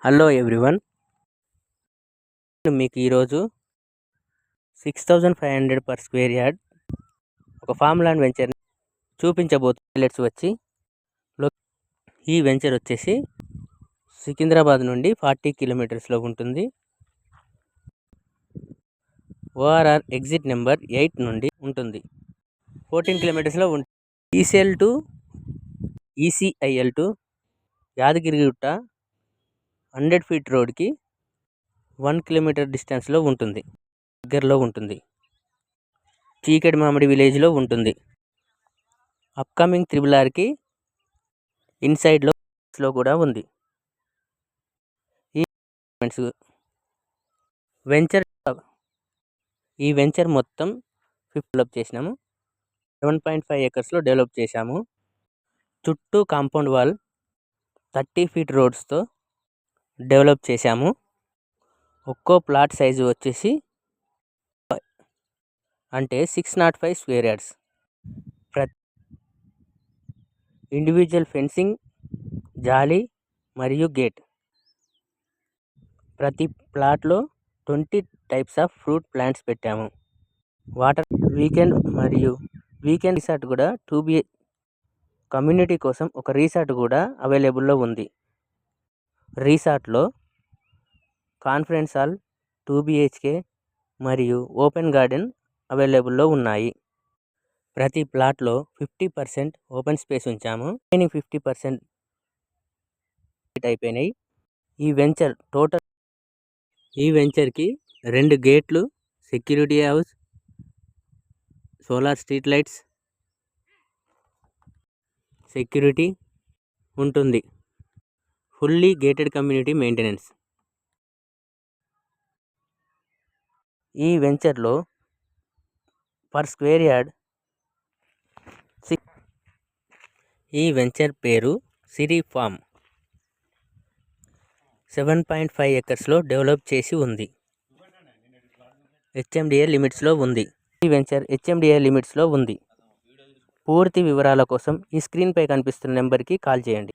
Hello everyone, మీకు ఈరోజు 6500 per square yard ఒక ఫామ్ ల్యాండ్ వెంచర్ చూపించబోతులెట్స్ వచ్చి ఈ వెంచర్ వచ్చేసి సికింద్రాబాద్ నుండి 40 కిలోమీటర్స్లో ఉంటుంది. ఓఆర్ఆర్ ఎగ్జిట్ నెంబర్ 8 నుండి ఉంటుంది. 14 కిలోమీటర్స్లో ఉంటుంది. ECL to ECIL to Yadagirigutta 100 feet రోడ్కి 1 కిలోమీటర్ డిస్టెన్స్లో ఉంటుంది. దగ్గరలో ఉంటుంది. చీకటి మామిడి విలేజ్లో ఉంటుంది. అప్కమింగ్ త్రిబుల్-ఆర్కి ఇన్సైడ్లో కూడా ఉంది. ఈ వెంచర్ మొత్తం డెవలప్ చేసినాము. 7.5 ఎకర్స్లో డెవలప్ చేశాము. చుట్టూ కాంపౌండ్ వాల్ 30 ఫీట్ రోడ్స్తో డెవలప్ చేశాము. ఒక్కో ప్లాట్ సైజు వచ్చేసి అంటే 605 స్క్వేర్ యార్డ్స్. ఇండివిజువల్ ఫెన్సింగ్, జాలీ మరియు గేట్. ప్రతి ప్లాట్లో 20 టైప్స్ ఆఫ్ ఫ్రూట్ ప్లాంట్స్ పెట్టాము. వాటర్ వీకెండ్ రిసార్ట్ కూడా 2 కమ్యూనిటీ కోసం ఒక రిసార్ట్ కూడా అవైలబుల్లో ఉంది. రిసార్ట్లో కాన్ఫరెన్స్ హాల్, 2 BHK మరియు ఓపెన్ గార్డెన్ అవైలబుల్లో ఉన్నాయి. ప్రతి ప్లాట్లో 50% ఓపెన్ స్పేస్ ఉంచాము. 50% అయిపోయినాయి. ఈ వెంచర్కి 2 గేట్లు, security house, solar street lights, security ఉంటుంది. Fully gated community maintenance. ఈ వెంచర్లో పర్ స్క్వేర్ యార్డ్ ఈ వెంచర్ పేరు సిరి ఫామ్. 7.5 ఎకర్స్లో డెవలప్ చేసి ఉంది. హెచ్ఎండిఏ లిమిట్స్లో ఉంది. ఈ వెంచర్ హెచ్ఎండిఏ లిమిట్స్లో ఉంది. పూర్తి వివరాల కోసం ఈ స్క్రీన్పై కనిపిస్తున్న నెంబర్కి కాల్ చేయండి.